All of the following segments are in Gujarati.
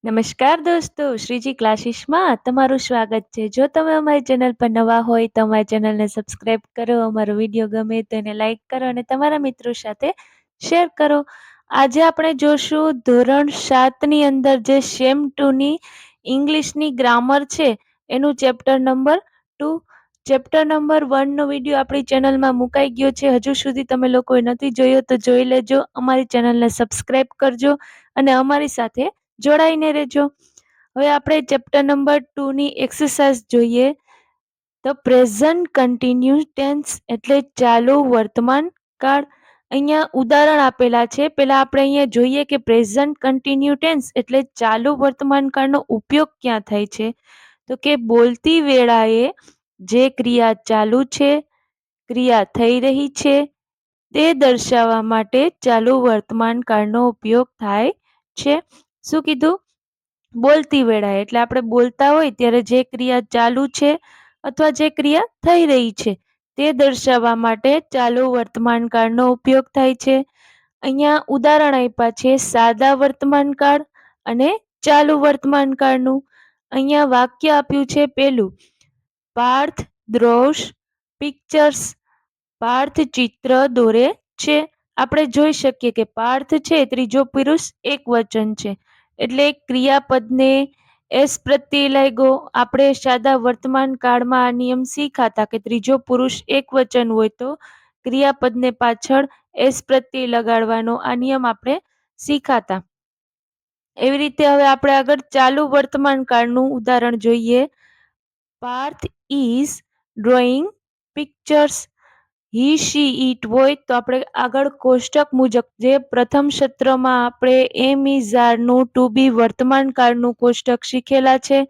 નમસ્કાર દોસ્તો, શ્રીજી ક્લાસીસમાં તમારું સ્વાગત છે. જો તમે અમારી ચેનલ પર નવા હોય તો અમારી ચેનલને સબસ્ક્રાઇબ કરો, અમારો વિડીયો ગમે તો એને લાઈક કરો અને તમારા મિત્રો સાથે શેર કરો. આજે આપણે જોશું ધોરણ 7ની અંદર જે સેમ 2ની ઇંગ્લિશની ગ્રામર છે એનું ચેપ્ટર નંબર 2. ચેપ્ટર નંબર 1નો વિડીયો આપણી ચેનલમાં મુકાઈ ગયો છે. હજુ સુધી તમે લોકોએ નથી જોયો તો જોઈ લેજો, અમારી ચેનલને સબસ્ક્રાઇબ કરજો અને અમારી સાથે જોડાઈને રહેજો. હવે આપણે ચેપ્ટર નંબર 2ની એક્સરસાઇઝ જોઈએ. ધ પ્રેઝન્ટ કન્ટિન્યુઅસ ટેન્સ એટલે ચાલુ વર્તમાન કાળ. અહીંયા ઉદાહરણ આપેલા છે. પહેલા આપણે અહીંયા જોઈએ કે પ્રેઝન્ટ કન્ટિન્યુ ટેન્સ એટલે ચાલુ વર્તમાન કાળનો ઉપયોગ ક્યાં થાય છે. તો કે બોલતી વેળાએ જે ક્રિયા ચાલુ છે, ક્રિયા થઈ રહી છે તે દર્શાવવા માટે ચાલુ વર્તમાન કાળનો ઉપયોગ થાય છે. શું કીધું? બોલતી વેળાએ એટલે આપણે બોલતા હોય ત્યારે જે ક્રિયા ચાલુ છે અથવા જે ક્રિયા થઈ રહી છે તે દર્શાવવા માટે ચાલુ વર્તમાન કાળનો ઉપયોગ થાય છે. અહીંયા ઉદાહરણ આપ્યા છે સાદા વર્તમાન કાળ અને ચાલુ વર્તમાન કાળનું. અહીંયા વાક્ય આપ્યું છે પેલું, પાર્થ ડ્રોસ પિક્ચર્સ. પાર્થ ચિત્ર દોરે છે. આપણે જોઈ શકીએ કે પાર્થ છે ત્રીજો પુરુષ એક વચન છે એટલે ક્રિયાપદને એસ પ્રત્યે લાગ્યો. આપણે સાદા વર્તમાન કાળમાં આ નિયમ શીખાતા કે ત્રીજો પુરુષ એક વચન હોય તો ક્રિયાપદને પાછળ એસ પ્રત્યે લગાડવાનો આ નિયમ આપણે શીખાતા. એવી રીતે હવે આપણે આગળ ચાલુ વર્તમાન કાળનું ઉદાહરણ જોઈએ. Parth is drawing pictures. He she it હોય તો આપણે આગળ કોષ્ટક મુજબ જે પ્રથમ સત્રમાં આપણે એમ ઇઝ આરનું ટુ બી વર્તમાન કાળનું કોષ્ટક શીખેલા છે.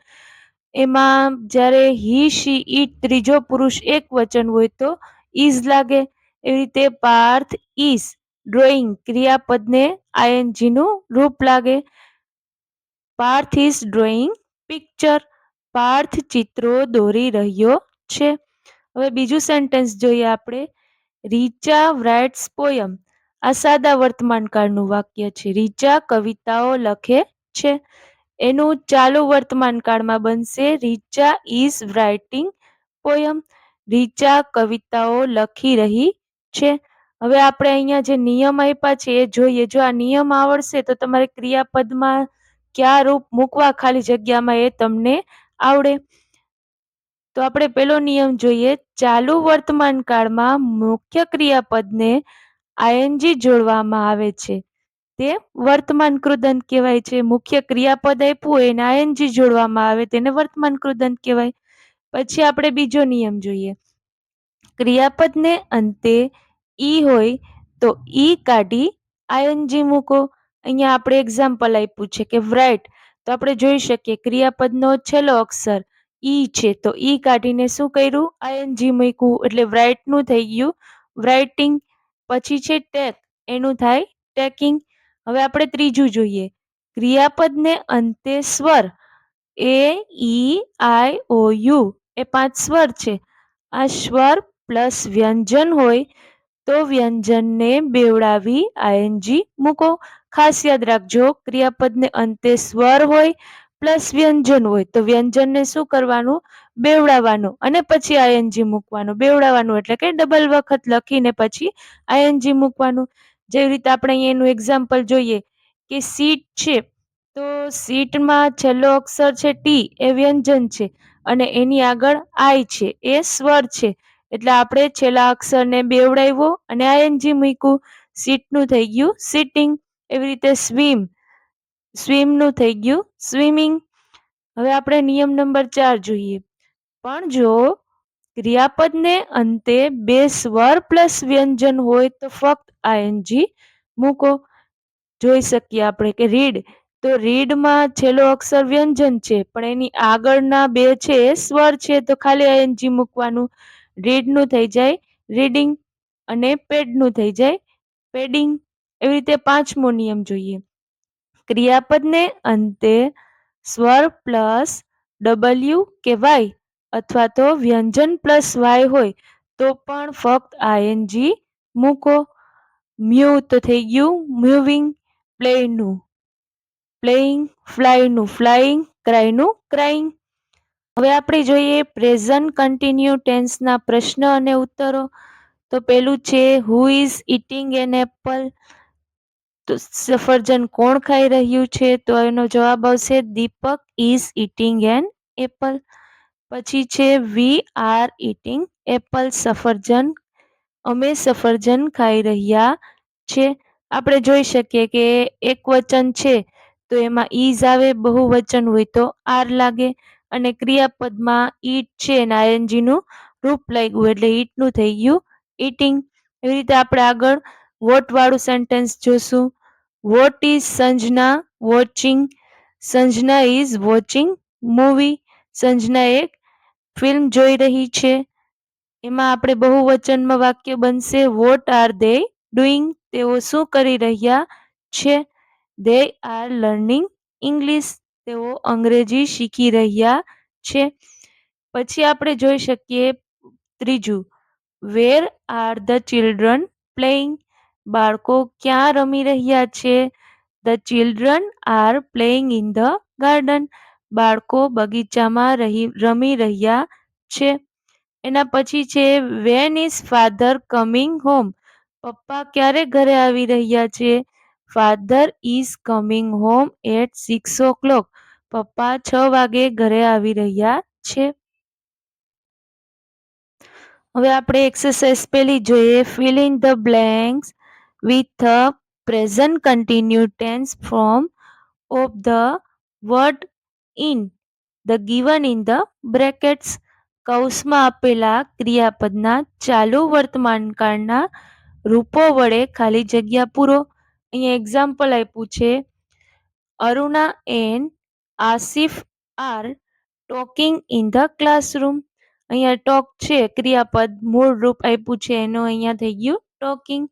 એમાં જ્યારે હી શી ઈટ ત્રીજો પુરુષ એક વચન હોય તો ઇઝ લાગે. એવી રીતે પાર્થ ઇઝ ડ્રોઈંગ ક્રિયાપદને આઈએનજીનું રૂપ લાગે. Parth is drawing picture. Parth ચિત્રો દોરી રહ્યો છે. હવે બીજું સેન્ટેન્સ જોઈએ આપણે. Richa writes poem. આ સાદા વર્તમાન કાળનું વાક્ય છે. રીચા કવિતાઓ લખે છે. એનું ચાલુ વર્તમાન કાળમાં બનશે Richa is writing poem. Richa કવિતાઓ લખી રહી છે. હવે આપણે અહીંયા જે નિયમ આપ્યા છે એ જોઈએ. જો આ નિયમ આવડશે તો તમારે ક્રિયાપદમાં કયા રૂપ મૂકવા ખાલી જગ્યામાં એ તમને આવડે. તો આપણે પેલો નિયમ જોઈએ. ચાલુ વર્તમાન કાળમાં મુખ્ય ક્રિયાપદને આઈએનજી જોડવામાં આવે છે તે વર્તમાન કૃદંત કહેવાય છે. મુખ્ય ક્રિયાપદ આપ્યું હોય એને આઈએનજી જોડવામાં આવે તેને વર્તમાન કૃદંત કહેવાય. પછી આપણે બીજો નિયમ જોઈએ. ક્રિયાપદને અંતે ઈ હોય તો ઈ કાઢી આઈએનજી મૂકો. અહીંયા આપણે એક્ઝામ્પલ આપ્યું છે કે રાઇટ તો આપણે જોઈ શકીએ ક્રિયાપદનો છેલ્લો અક્ષર ઈ છે તો ઈ કાઢીને શું કર્યું? આઈએનજી મૂક્યું એટલે રાઇટનું થઈ ગયું રાઇટિંગ. પછી છે ટેક એનું થાય ટેકિંગ. હવે આપણે ત્રીજું જોઈએ. ક્રિયાપદને અંતે સ્વર એ ઈ આઈ ઓ યુ એ 5 સ્વર છે. આ સ્વર પ્લસ વ્યંજન હોય તો વ્યંજનને બેવડાવી આઈએનજી મૂકો. ખાસ યાદ રાખજો ક્રિયાપદને અંતે સ્વર હોય પ્લસ વ્યંજન હોય તો વ્યંજનને શું કરવાનું? બેવડાવવાનું અને પછી આઈએનજી મૂકવાનું. બેવડાવવાનું એટલે કે ડબલ વખત લખીને પછી આઈએનજી મૂકવાનું. જેવી રીતે આપણે અહીંયા એનું એક્ઝામ્પલ જોઈએ કે સીટ છે તો સીટમાં છેલ્લો અક્ષર છે ટી એ વ્યંજન છે અને એની આગળ આઈ છે એ સ્વર છે એટલે આપણે છેલ્લા અક્ષરને બેવડાવ્યો અને આઈએનજી મૂક્યું. સીટનું થઈ ગયું સિટિંગ. એવી રીતે સ્વિમ સ્વિમનું થઈ ગયું સ્વિમિંગ. હવે આપણે નિયમ નંબર 4 જોઈએ. પણ જો ક્રિયાપદને અંતે બે સ્વર પ્લસ વ્યંજન હોય તો ફક્ત આઈએનજી મૂકો. જોઈ શકીએ આપણે કે રીડ તો રીડમાં છેલ્લો અક્ષર વ્યંજન છે પણ એની આગળના બે છે એ સ્વર છે તો ખાલી આઈએનજી મૂકવાનું. રીડનું થઈ જાય રીડિંગ અને પેડનું થઈ જાય પેડિંગ. એવી રીતે પાંચમો નિયમ જોઈએ. ક્રિયાપદને અંતે સ્વર પ્લસ ડબલ્યુ કે વાય અથવા તો વ્યંજન પ્લસ વાય હોય તો પણ ફક્ત આઈએનજી મૂકો. મ્યુ તો થઈ ગયું મૂવિંગ પ્લેનું. પ્લેઇંગ, ફ્લાયનું ફ્લાઇંગ, ક્રાયનું ક્રાઇંગ. હવે આપણે જોઈએ પ્રેઝન્ટ કન્ટિન્યુ ટેન્સના પ્રશ્ન અને ઉત્તરો. તો પેલું છે who is eating an apple? તો સફરજન કોણ ખાઈ રહ્યું છે? તો એનો જવાબ આવશે દીપક ઇઝ ઇટિંગ એન એપલ. પછી છે વી આર ઇટિંગ એપલ, સફરજન, અમે સફરજન ખાઈ રહ્યા છે. આપણે જોઈ શકીએ કે એક વચન છે તો એમાં ઈઝ આવે, બહુવચન હોય તો આર લાગે, અને ક્રિયાપદમાં ઈટ છે અને આઈએનજી નું રૂપ લાગ્યું એટલે ઈટ નું થઈ ગયું ઈટિંગ. એવી રીતે આપણે આગળ વોટ વાળું સેન્ટેન્સ જોશું. What is Sanjana watching? Sanjana is watching movie. Sanjana એક ફિલ્મ જોઈ રહી છે. એમાં આપણે બહુવચનમાં વાક્ય બનશે વોટ આર ધે ડુઈંગ? તેઓ શું કરી રહ્યા છે? They are learning English. તેઓ અંગ્રેજી શીખી રહ્યા છે. પછી આપણે જોઈ શકીએ ત્રીજું where are the children playing? બાળકો ક્યાં રમી રહ્યા છે? The children are playing in the garden. બાળકો બગીચામાં રમી રહ્યા છે. એના પછી છે when is father coming home? પપ્પા ક્યારે ઘરે આવી રહ્યા છે? Father is coming home at 6 o'clock. પપ્પા 6 વાગે ઘરે આવી રહ્યા છે. હવે આપણે એક્સરસાઇઝ પેલી જોઈએ fill in the blanks with a present continue tense from of the word in the given in the brackets. કૌંસમાં આપેલા ક્રિયાપદના ચાલુ વર્તમાન કાળના રૂપો વડે ખાલી જગ્યા પૂરો. અહીંયા એક્ઝામ્પલ આપ્યું છે Aruna and Asif are talking in the classroom. અહીંયા ટોક છે ક્રિયાપદ, મૂળ રૂપ આપ્યું છે એનું અહીંયા થઈ ગયું ટોકિંગ.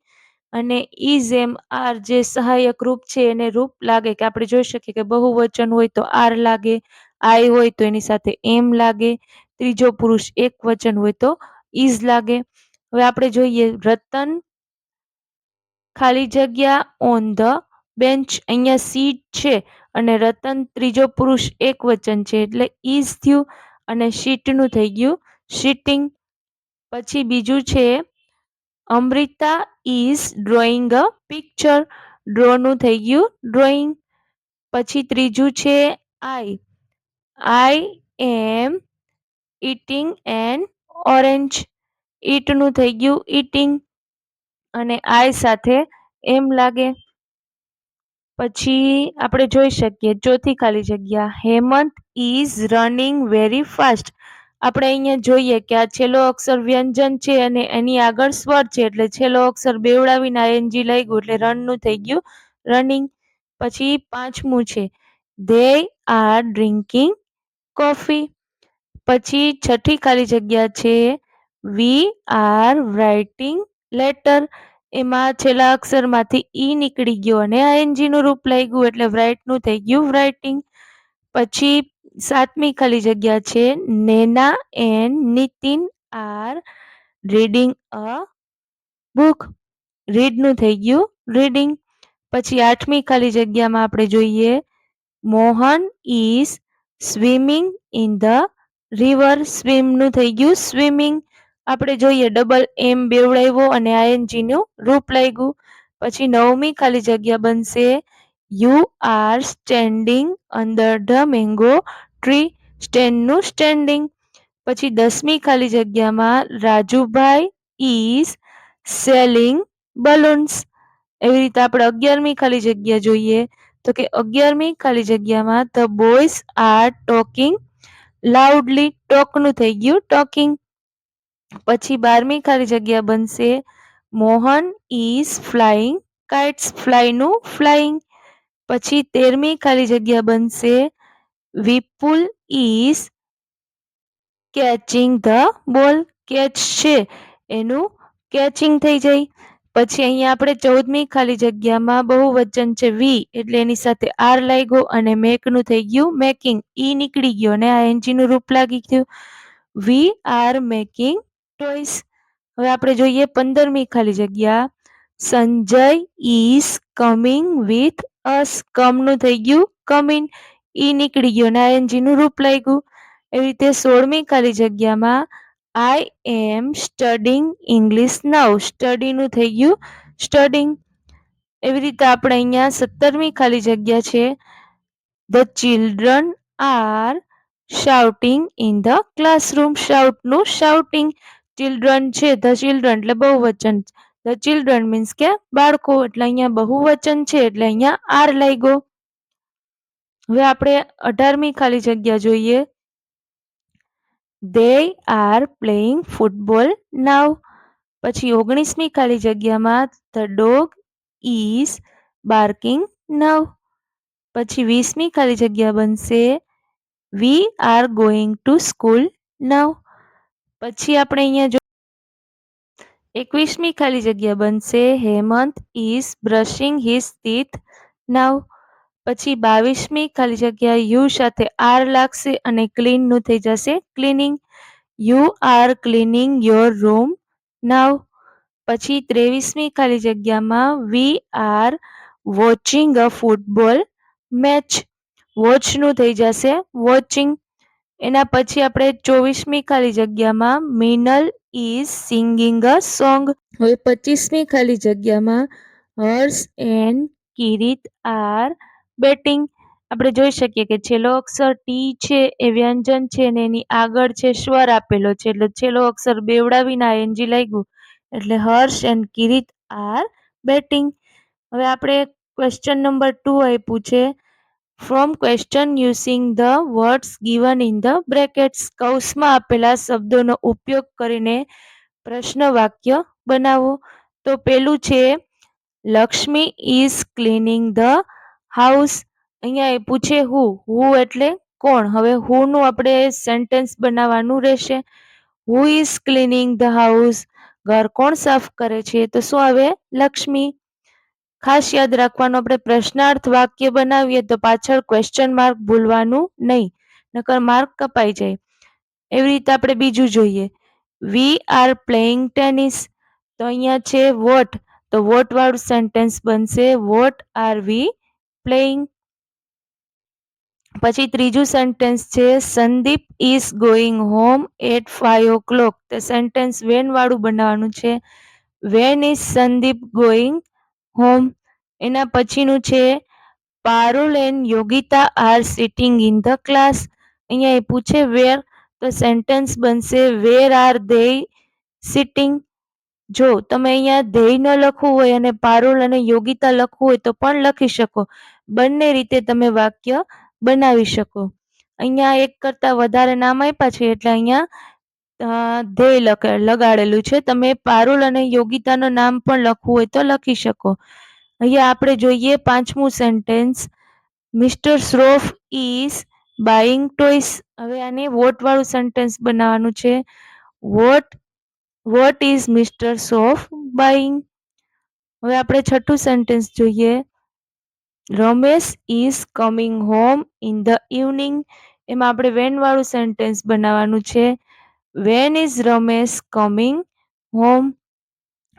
અને ઇઝ એમ આર જે સહાયક રૂપ છે એને રૂપ લાગે કે આપણે જોઈ શકીએ કે બહુવચન હોય તો આર લાગે, આઈ હોય તો એની સાથે એમ લાગે, ત્રીજો પુરુષ એક વચન હોય તો ઇઝ લાગે. હવે આપણે જોઈએ રતન ખાલી જગ્યા ઓન ધ બેન્ચ. અહીંયા સીટ છે અને રતન ત્રીજો પુરુષ એક વચન છે એટલે ઇઝ થયું અને શીટનું થઈ ગયું શીટિંગ. પછી બીજું છે Amrita is drawing a picture. ડ્રોનું થઈ ગયું ડ્રોઈંગ. પછી ત્રીજું છે I am eating an orange. ઈટનું થઈ ગયું ઈટિંગ અને આઈ સાથે એમ લાગે. પછી આપણે જોઈ શકીએ ચોથી ખાલી જગ્યા Hemant is running very fast. આપણે અહીંયા જોઈએ કે આ છેલ્લો અક્ષર વ્યંજન છે અને એની આગળ સ્વર છે એટલે છેલ્લો અક્ષર બેવડાવીને આઈએનજી લાગ્યું એટલે રનનું થઈ ગયું રનિંગ. પછી પાંચમું છે ધે આર ડ્રિંકિંગ કોફી. પછી છઠ્ઠી ખાલી જગ્યા છે વી આર રાઇટિંગ લેટર. એમાં છેલ્લા અક્ષરમાંથી ઈ નીકળી ગયો અને આઈએનજી નું રૂપ લાગ્યું એટલે રાઇટનું થઈ ગયું રાઇટિંગ. પછી સાતમી ખાલી જગ્યા છે Nena and Nitin are reading a book. રીડનું થઈ ગયું રીડિંગ. પછી આઠમી ખાલી જગ્યામાં આપણે જોઈએ Mohan is swimming in the river. સ્વિમનું થઈ ગયું સ્વિમિંગ. આપણે જોઈએ ડબલ એમ બેવડાવ્યો અને આઈએનજી નું રૂપ લાગ્યું. પછી નવમી ખાલી જગ્યા બનશે you are standing under the mango tree. સ્ટેન્ડનું સ્ટેન્ડિંગ. પછી દસમી ખાલી જગ્યામાં રાજુભાઈ ઇઝ સેલિંગ બલૂન્સ. એવી રીતે આપણે 11મી ખાલી જગ્યા જોઈએ તો કે 11મી ખાલી જગ્યામાં the boys are talking loudly. ટોકનું થઈ ગયું ટોકિંગ. પછી 12મી ખાલી જગ્યા બનશે મોહન ઇઝ ફ્લાઇંગ કાઇટ્સ. ફ્લાયનું ફ્લાઇંગ. પછી 13મી ખાલી જગ્યા બનશે Vipul is catching the ball. Catch છે એનું કેચિંગ થઈ જાય. પછી અહીંયા આપણે 14મી ખાલી જગ્યામાં બહુવચન છે વી એટલે એની સાથે આર લાગ્યો અને મેકનું થઈ ગયું મેકિંગ. ઈ નીકળી ગયો અને આ એનજીનું રૂપ લાગી ગયું વી આર મેકિંગ ટોયસ. હવે આપણે જોઈએ 15મી ખાલી જગ્યા Sanjay is coming with us કમનું થઈ ગયું કમિન, ઈ નીકળી ગયો ને આઈએનજી નું રૂપ લાગ્યું. એવી રીતે 16મી ખાલી જગ્યામાં આઈ એમ સ્ટડિંગ ઇંગ્લિશ નાઉ, સ્ટડીનું થઈ ગયું સ્ટડિંગ. એવી રીતે આપણે અહીંયા 17મી ખાલી જગ્યા છે the children are shouting in the classroom, શાઉટનું શાઉટિંગ. ચિલ્ડ્રન છે ધ ચિલ્ડ્રન એટલે બહુવચન, ધ ચિલ્ડ્રન મીન્સ કે બાળકો, એટલે અહીંયા બહુવચન છે એટલે અહીંયા આર લાગ્યો. હવે આપણે 18મી ખાલી જગ્યા જોઈએ. they are playing football now. પછી 19મી ખાલી જગ્યામાં the dog is barking now. પછી 20મી ખાલી જગ્યા બનશે we are going to school now. પછી આપણે અહીંયા 21મી ખાલી જગ્યા બનશે Hemant is brushing his teeth now. પછી 22મી ખાલી જગ્યા યુ સાથે આર લાગશે અને ક્લીન નું થઈ જશે cleaning, you are cleaning your room now. પછી 23મી ખાલી જગ્યામાં we are watching a football match, watch નું થઈ જશે વોચિંગ. એના પછી આપણે 24મી ખાલી જગ્યામાં Minal is singing a song. હવે 25મી ખાલી જગ્યામાં હર્ષ એન્ડ કિરીટ આર બેટિંગ. આપણે જોઈ શકીએ કે છેલ્લો અક્ષર ટી છે એ વ્યંજન છે ને એની આગળ છે સ્વર આપેલો છે, એટલે છેલ્લો અક્ષર બેવડાવીને આઈએનજી લાગ્યું એટલે હર્ષ એન્ડ કિરીટ આર બેટિંગ. હવે આપણે ક્વેશ્ચન નંબર 2 આપ્યું છે from question using the words given in the brackets, કૌંસમાં આપેલા શબ્દોનો ઉપયોગ કરીને પ્રશ્ન વાક્ય બનાવો. તો પેલું છે Lakshmi is cleaning the house. અહીંયા એ પૂછે હુ એટલે કોણ. હવે હુ નું આપણે સેન્ટેન્સ બનાવવાનું રહેશે. Who is cleaning the house, ઘર કોણ સાફ કરે છે, તો શું આવે લક્ષ્મી. ખાસ યાદ રાખવાનું, આપણે પ્રશ્નાર્થ વાક્ય બનાવીએ તો પાછળ ક્વેશ્ચન માર્ક ભૂલવાનું નહીં, નકર માર્ક કપાઈ જાય. એવી રીતે આપણે બીજું જોઈએ વી આર પ્લેઇંગ ટેનિસ. તો અહીંયા છે વોટ, તો વોટ વાળું સેન્ટેન્સ બનશે વોટ આર વી પ્લેઇંગ. પછી ત્રીજું સેન્ટેન્સ છે Sandeep is going home at 5 o'clock. તો સેન્ટેન્સ વેન વાળું બનાવવાનું છે when is Sandeep going home. એના પછીનું છે Parul and Yogita are sitting in the class. અહીંયા એ પૂછે વેર, તો સેન્ટેન્સ બનશે વેર આર ધે સિટિંગ. જો તમે અહીંયા ધ્યેય ન લખવું હોય અને પારુલ અને યોગિતા લખવું હોય તો પણ લખી શકો, બંને રીતે તમે વાક્ય બનાવી શકો. અહીંયા એક કરતા વધારે નામ આપ્યા છે એટલે અહીંયા ધ્યેય લગાડેલું છે. તમે પારુલ અને યોગિતાનું નામ પણ લખવું હોય તો લખી શકો. અહીંયા આપણે જોઈએ 5મું sentence mister Shroff is buying toys. હવે આને વોટ વાળું સેન્ટેન્સ બનાવવાનું છે what is mister Shroff buying. હવે આપણે 6થું સેન્ટેન્સ જોઈએ Ramesh is coming home in the evening. એમાં આપણે વેન વાળું સેન્ટેન્સ બનાવવાનું છે when is Ramesh coming home.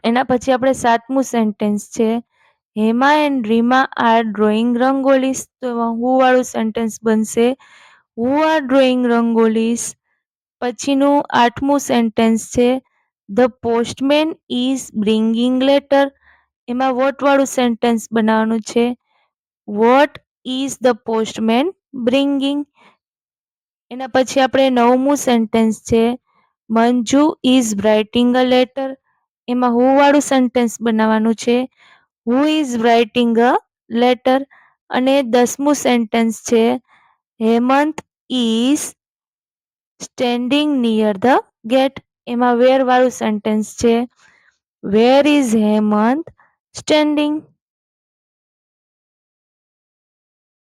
એના પછી આપણે 7મું સેન્ટેન્સ છે Hema and Rima are drawing rangolis. તો એમાં હુ વાળું સેન્ટેન્સ બનશે હુ આર ડ્રોઈંગ રંગોલીસ. પછીનું 8મું સેન્ટેન્સ છે the postman is bringing letter. એમાં વોટ વાળું સેન્ટેન્સ બનાવવાનું છે what is the postman bringing. એના પછી આપણે 9મું સેન્ટેન્સ છે Manju is writing a letter. એમાં હુ વાળું સેન્ટેન્સ બનાવવાનું છે who is writing a letter. અને 10મું સેન્ટેન્સ છે Hemant is standing near the gate. એમાં વેર વાળું સેન્ટેન્સ છે વેર ઇઝ હેમંત સ્ટેન્ડિંગ.